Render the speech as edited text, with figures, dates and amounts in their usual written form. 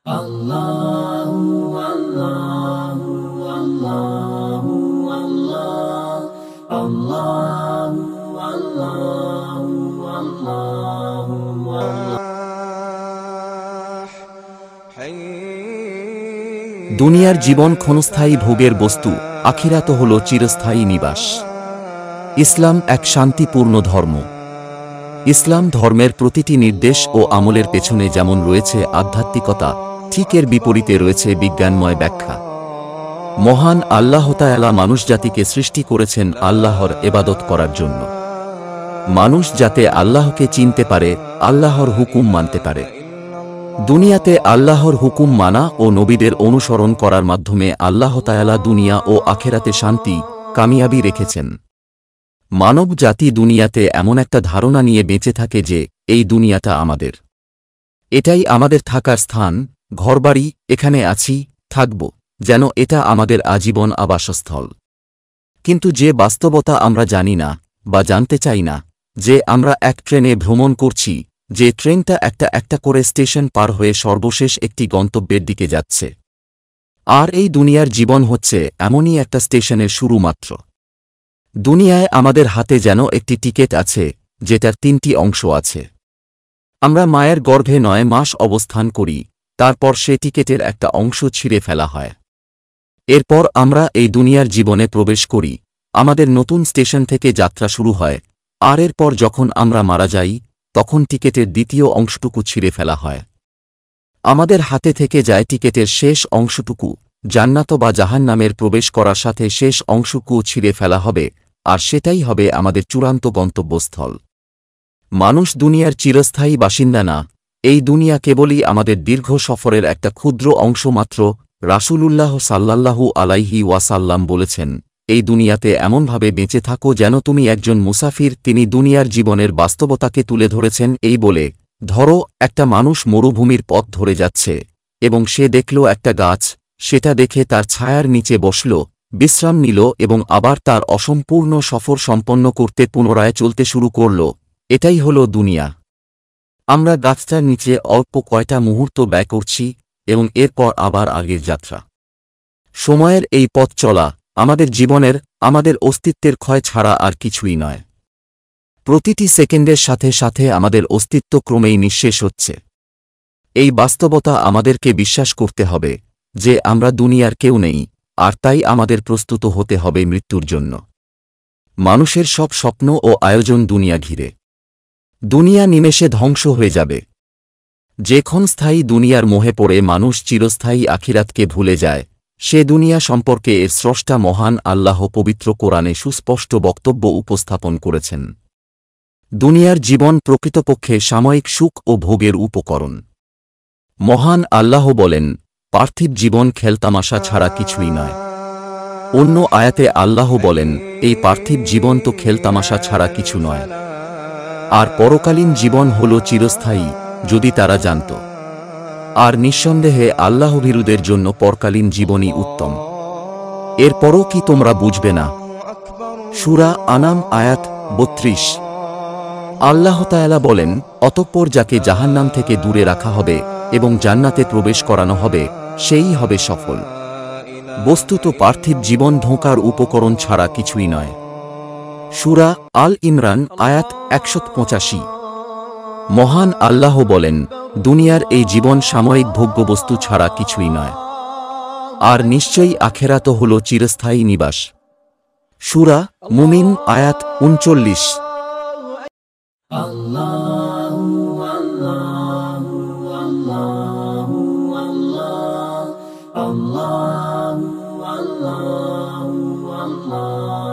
Allahu Allahu Allahu Allah Allahu Allahu Allahu Allah দুনিয়ার জীবন ক্ষণস্থায়ী ভোগের বস্তু, আখিরাত হল চিরস্থায়ী নিবাস। ইসলাম এক শান্তিপূর্ণ ধর্ম। ইসলাম ধর্মের প্রতিটি নির্দেশ ও আমলের পেছনে যেমন রয়েছে আধ্যাত্মিকতা, ঠিক এর বিপরীতে রয়েছে বিজ্ঞানময় ব্যাখ্যা। মহান আল্লাহ তাআলা মানুষজাতিকে সৃষ্টি করেছেন আল্লাহর ইবাদত করার জন্য। মানুষ যাতে আল্লাহকে চিনতে পারে, আল্লাহর হুকুম মানতে পারে। দুনিয়াতে আল্লাহর হুকুম মানা ও নবীদের অনুসরণ করার মাধ্যমে আল্লাহ তাআলা দুনিয়া ও আখেরাতে শান্তি, কামিয়াবি রেখেছেন। মানব জাতি দুনিয়াতে এমন একটা ধারণা নিয়ে বেঁচে থাকে যে এই দুনিয়াটা আমাদের, এটাই আমাদের থাকার স্থান, ঘরবাড়ি, এখানে আছি, থাকব, যেন এটা আমাদের আজীবন আবাসস্থল। কিন্তু যে বাস্তবতা আমরা জানি না বা জানতে চাই না, যে আমরা এক ট্রেনে ভ্রমণ করছি, যে ট্রেনটা একটা করে স্টেশন পার হয়ে সর্বশেষ একটি গন্তব্যের দিকে যাচ্ছে। আর এই দুনিয়ার জীবন হচ্ছে এমনই একটা স্টেশনের শুরু মাত্র। দুনিয়ায় আমাদের হাতে যেন একটি টিকেট আছে, যেটার 3টি অংশ আছে। আমরা মায়ের গর্ভে 9 মাস অবস্থান করি, তারপর সে টিকেটের একটা অংশ ছিঁড়ে ফেলা হয়। এরপর আমরা এই দুনিয়ার জীবনে প্রবেশ করি, আমাদের নতুন স্টেশন থেকে যাত্রা শুরু হয়। আর এরপর যখন আমরা মারা যাই, তখন টিকেটের দ্বিতীয় অংশটুকু ছিঁড়ে ফেলা হয়। আমাদের হাতে থেকে যায় টিকেটের শেষ অংশটুকু, জান্নাত বা জাহান্নামের প্রবেশ করার সাথে শেষ অংশটুকু ছিঁড়ে ফেলা হবে, আর সেটাই হবে আমাদের চূড়ান্ত গন্তব্যস্থল। মানুষ দুনিয়ার চিরস্থায়ী বাসিন্দা না, এই দুনিয়া কেবলই আমাদের দীর্ঘ সফরের একটা ক্ষুদ্র অংশ মাত্র। রাসূলুল্লাহ সাল্লাল্লাহু আলাইহি ওয়াসাল্লাম বলেছেন, এই দুনিয়াতে এমনভাবে বেঁচে থাকো যেন তুমি একজন মুসাফির। তিনি দুনিয়ার জীবনের বাস্তবতাকে তুলে ধরেছেন এই বলে, ধরো একটা মানুষ মরুভূমির পথ ধরে যাচ্ছে এবং সে দেখল একটা গাছ, সেটা দেখে তার ছায়ার নিচে বসল, বিশ্রাম নিল এবং আবার তার অসম্পূর্ণ সফর সম্পন্ন করতে পুনরায় চলতে শুরু করল। এটাই হল দুনিয়া। আমরা গাছটার নিচে অল্প কয়টা মুহূর্ত ব্যয় করছি এবং এরপর আবার আগের যাত্রা। সময়ের এই পথ চলা আমাদের জীবনের, আমাদের অস্তিত্বের ক্ষয় ছাড়া আর কিছুই নয়। প্রতিটি সেকেন্ডের সাথে সাথে আমাদের অস্তিত্ব ক্রমেই নিঃশেষ হচ্ছে। এই বাস্তবতা আমাদেরকে বিশ্বাস করতে হবে যে আমরা দুনিয়ার কেউ নেই, আর তাই আমাদের প্রস্তুত হতে হবে মৃত্যুর জন্য। মানুষের সব স্বপ্ন ও আয়োজন দুনিয়া ঘিরে। দুনিয়া নিমেষে ধ্বংস হয়ে যাবে। যে ক্ষণস্থায়ী দুনিয়ার মোহে পড়ে মানুষ চিরস্থায়ী আখিরাতকে ভুলে যায়, সে দুনিয়া সম্পর্কে এর স্রষ্টা মহান আল্লাহ পবিত্র কোরআনে সুস্পষ্ট বক্তব্য উপস্থাপন করেছেন। দুনিয়ার জীবন প্রকৃতপক্ষে সাময়িক সুখ ও ভোগের উপকরণ। মহান আল্লাহ বলেন, পার্থিব জীবন খেলতামাশা ছাড়া কিছুই নয়। অন্য আয়াতে আল্লাহ বলেন, এই পার্থিব জীবন তো খেলতামাশা ছাড়া কিছু নয়। আর পরকালীন জীবন হল চিরস্থায়ী, যদি তারা জানত। আর নিঃসন্দেহে আল্লাহভীরুদের জন্য পরকালীন জীবনই উত্তম। এরপরও কি তোমরা বুঝবে না? সূরা আনাম আয়াত 32। আল্লাহ তাআলা বলেন, অতঃপর যাকে জাহান্নাম থেকে দূরে রাখা হবে এবং জান্নাতে প্রবেশ করানো হবে, সেই হবে সফল। বস্তুত পার্থিব জীবন ধোঁকার উপকরণ ছাড়া কিছুই নয়। সূরা আল ইমরান আয়াত 185। মহান আল্লাহ বলেন, দুনিয়ার এই জীবন সাময়িক ভোগ্যবস্তু ছাড়া কিছুই নয়, আর নিশ্চয়ই আখেরাত হল চিরস্থায়ী নিবাস। সূরা মুমিন আয়াত 39। Allahu Allahu Allahu Allah Allahu Allahu Allahu